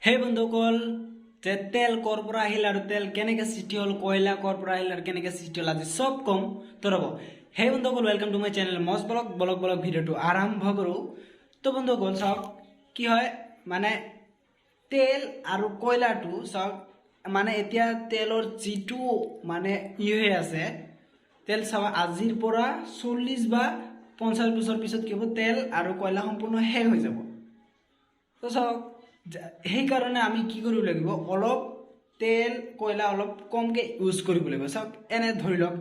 হে বন্ধুসকল, যে তেল কৰ পৰা আহিল আৰু তেল কেনেকৈ সৃষ্টি হ'ল, কয়লা কৰ পৰা আহিল আৰু কেনেকৈ সৃষ্টি হ'ল, আজি চব কম। তো ৰ'ব, হে বন্ধুসকল, ৱেলকাম টু মাই চেনেল মজ ব্লগ ভিডিঅ'টো আৰম্ভ কৰোঁ। তো বন্ধুসকল চাওক, কি হয় মানে তেল আৰু কয়লাটো চাওক, মানে এতিয়া তেলৰ যিটো মানে হৈ আছে, তেল চাওক আজিৰ পৰা 40 বা 50 বছৰ পিছত কি হ'ব, তেল আৰু কয়লা সম্পূৰ্ণ শেষ হৈ যাব। তো চাওক, সেইকাৰণে আমি কি কৰিব লাগিব, অলপ তেল কয়লা অলপ কমকৈ ইউজ কৰিব লাগিব। চাওক, এনে ধৰি লওক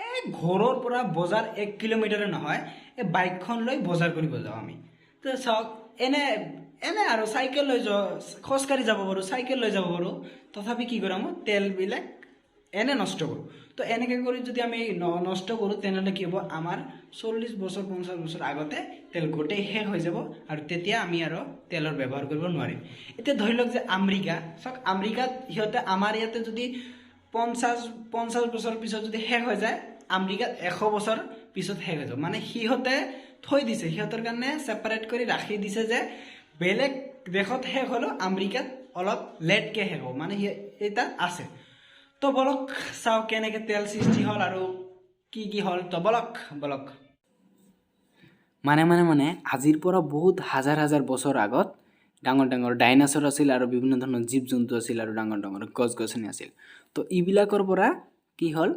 এই ঘৰৰ পৰা বজাৰ 1 কিলোমিটাৰে নহয়, এই বাইকখন লৈ বজাৰ কৰিব যাওঁ আমি। তো চাওক, এনে আৰু চাইকেল লৈ যাওঁ, খোজকাঢ়ি যাব পাৰোঁ, চাইকেল লৈ যাব পাৰোঁ, তথাপি কি কৰোঁ মই তেলবিলাক এনে নষ্ট কৰোঁ। তো এনেকৈ কৰি যদি আমি নষ্ট কৰোঁ, তেনেহ'লে কি হ'ব, আমাৰ 40 বছৰ 50 বছৰ আগতে তেল গোটেই শেষ হৈ যাব আৰু তেতিয়া আমি আৰু তেলৰ ব্যৱহাৰ কৰিব নোৱাৰিম। এতিয়া ধৰি লওক যে আমেৰিকা, চাওক আমেৰিকাত সিহঁতে আমাৰ ইয়াতে যদি 50 বছৰ পিছত যদি শেষ হৈ যায়, আমেৰিকাত 100 বছৰ পিছত শেষ হৈ যাব। মানে সিহঁতে থৈ দিছে, সিহঁতৰ কাৰণে ছেপাৰেট কৰি ৰাখি দিছে যে বেলেগ দেশত শেষ হ'লেও আমেৰিকাত অলপ লেটকৈ শেষ হ'ব, মানে এটা আছে। তো বলক চাওক কেনেকৈ তেল সৃষ্টি হ'ল আৰু কি হ'ল। তো বলক মানে আজিৰ পৰা বহুত হাজাৰ বছৰ আগত ডাঙৰ ডাইনাছৰ আছিল আৰু বিভিন্ন ধৰণৰ জীৱ জন্তু আছিল আৰু ডাঙৰ গছ গছনি আছিল। তো এইবিলাকৰ পৰা কি হ'ল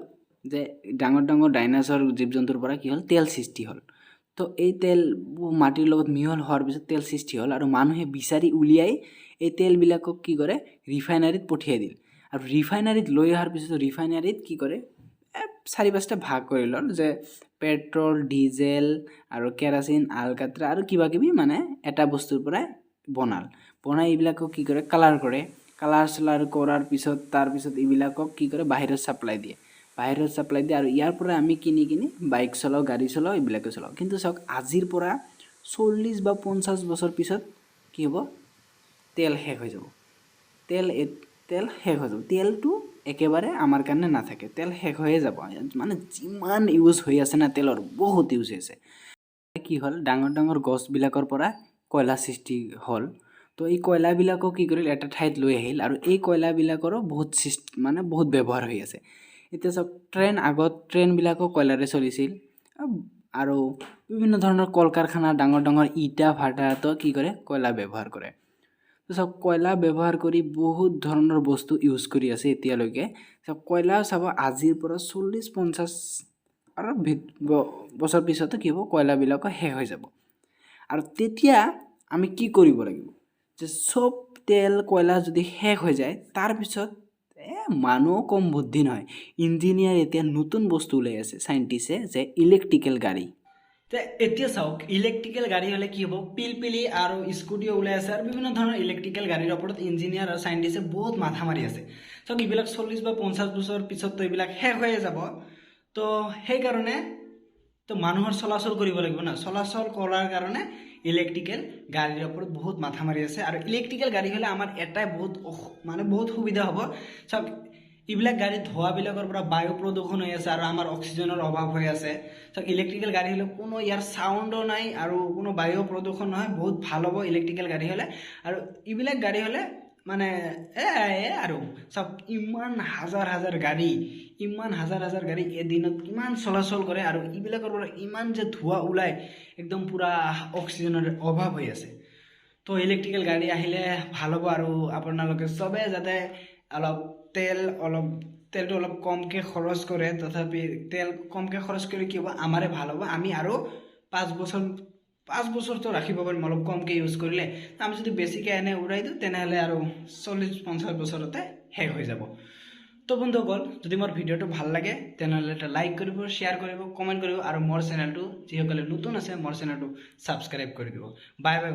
যে ডাঙৰ ডাইনাছৰ জীৱ জন্তুৰ পৰা কি হ'ল, তেল সৃষ্টি হ'ল। তো এই তেল মাটিৰ লগত মিহল হোৱাৰ পিছত তেল সৃষ্টি হ'ল আৰু মানুহে বিচাৰি উলিয়াই এই তেলবিলাকক কি কৰে, ৰিফাইনাৰীত পঠিয়াই দিল। আৰু ৰিফাইনাৰীত লৈ অহাৰ পিছত ৰিফাইনাৰীত কি কৰে, 4-5টা ভাগ কৰি ল'ল, যে পেট্ৰল, ডিজেল আৰু কেৰাচিন, আলকাট্ৰা আৰু কিবাকিবি মানে এটা বস্তুৰ পৰাই বনাই এইবিলাকক কি কৰে, কালাৰ চালাৰ কৰাৰ পিছত তাৰপিছত এইবিলাকক কি কৰে, বাহিৰত ছাপ্লাই দিয়ে আৰু ইয়াৰ পৰা আমি কিনি বাইক চলাওঁ, গাড়ী চলাওঁ, এইবিলাকে চলাওঁ। কিন্তু চাওক, আজিৰ পৰা 40 বা 50 বছৰ পিছত কি হ'ব, তেল শেষ হৈ যাব। তেল শেষ হৈ যাব, তেলটো একেবাৰে আমাৰ কাৰণে নাথাকে, তেল শেষ হৈয়ে যাব। মানে যিমান ইউজ হৈ আছে না তেলৰ, বহুত ইউজ হৈ আছে। কি হ'ল, ডাঙৰ গছবিলাকৰ পৰা কয়লা সৃষ্টি হ'ল। তো এই কয়লাবিলাকো কি কৰিল, এটা ঠাইত লৈ আহিল আৰু এই কয়লাবিলাকৰো বহুত ব্যৱহাৰ হৈ আছে। এতিয়া চাওক, ট্ৰেইনবিলাকো কয়লাৰে চলিছিল আৰু বিভিন্ন ধৰণৰ কল কাৰখানা, ডাঙৰ ইটা ভাটাতো কি কৰে, কয়লা ব্যৱহাৰ কৰে। তো চাওক, কয়লা ব্যৱহাৰ কৰি বহুত ধৰণৰ বস্তু ইউজ কৰি আছে এতিয়ালৈকে। চাওক, কয়লা চাব আজিৰ পৰা 40-50 আৰু বছৰ পিছতো কি হ'ব, কয়লাবিলাকো শেষ হৈ যাব। আৰু তেতিয়া আমি কি কৰিব লাগিব, যে চব তেল কয়লা যদি শেষ হৈ যায়, তাৰপিছত মানুহ কম বুদ্ধি নহয়, ইঞ্জিনিয়াৰ এতিয়া নতুন বস্তু ওলাই আছে চাইণ্টিষ্টে, যে ইলেক্ট্ৰিকেল গাড়ী। এতিয়া চাওক, ইলেক্ট্ৰিকেল গাড়ী হ'লে কি হ'ব, পিলপিলি আৰু স্কুটিও ওলাই আছে আৰু বিভিন্ন ধৰণৰ ইলেক্ট্ৰিকেল গাড়ীৰ ওপৰত ইঞ্জিনিয়াৰ আৰু চাইণ্টিষ্টে বহুত মাথা মাৰি আছে। চাওক, এইবিলাক 40 বা 50 বছৰ পিছততো এইবিলাক শেষ হৈয়ে যাব। তো সেইকাৰণে তো মানুহৰ চলাচল কৰিব লাগিব না, চলাচল কৰাৰ কাৰণে ইলেক্ট্ৰিকেল গাড়ীৰ ওপৰত বহুত মাথা মাৰি আছে। আৰু ইলেক্ট্ৰিকেল গাড়ী হ'লে আমাৰ এটাই বহুত সুবিধা হ'ব। চাওক, এইবিলাক গাড়ী ধোঁৱাবিলাকৰ পৰা বায়ু প্ৰদূষণ হৈ আছে আৰু আমাৰ অক্সিজেনৰ অভাৱ হৈ আছে। চাওক, ইলেক্ট্ৰিকেল গাড়ী হ'লে কোনো ইয়াৰ চাউণ্ডো নাই আৰু কোনো বায়ু প্ৰদূষণ নহয়, বহুত ভাল হ'ব ইলেক্ট্ৰিকেল গাড়ী হ'লে। আৰু এইবিলাক গাড়ী হ'লে মানে আৰু চাওক, ইমান হাজাৰ গাড়ী এদিনত কিমান চলাচল কৰে আৰু এইবিলাকৰ পৰা ইমান যে ধোঁৱা ওলায়, একদম পূৰা অক্সিজেনৰ অভাৱ হৈ আছে। তো ইলেক্ট্ৰিকেল গাড়ী আহিলে ভাল হ'ব আৰু আপোনালোকে চবে যাতে তেলটো অলপ কমকৈ খৰচ কৰে। তথাপি তেল কমকৈ খৰচ কৰি কি হ'ব, আমাৰে ভাল হ'ব। আমি আৰু 5 বছৰটো ৰাখিব পাৰিম অলপ কমকৈ ইউজ কৰিলে। আমি যদি বেছিকৈ এনে উৰাই দিওঁ, তেনেহ'লে আৰু 40-50 বছৰতে শেষ হৈ যাব। তো বন্ধুসকল, যদি মোৰ ভিডিঅ'টো ভাল লাগে তেনেহ'লে এটা লাইক কৰিব, শ্বেয়াৰ কৰিব, কমেণ্ট কৰিব আৰু মোৰ চেনেলটো যিসকলে নতুন আছে মোৰ চেনেলটো ছাবস্ক্ৰাইব কৰি দিব। Bye bye.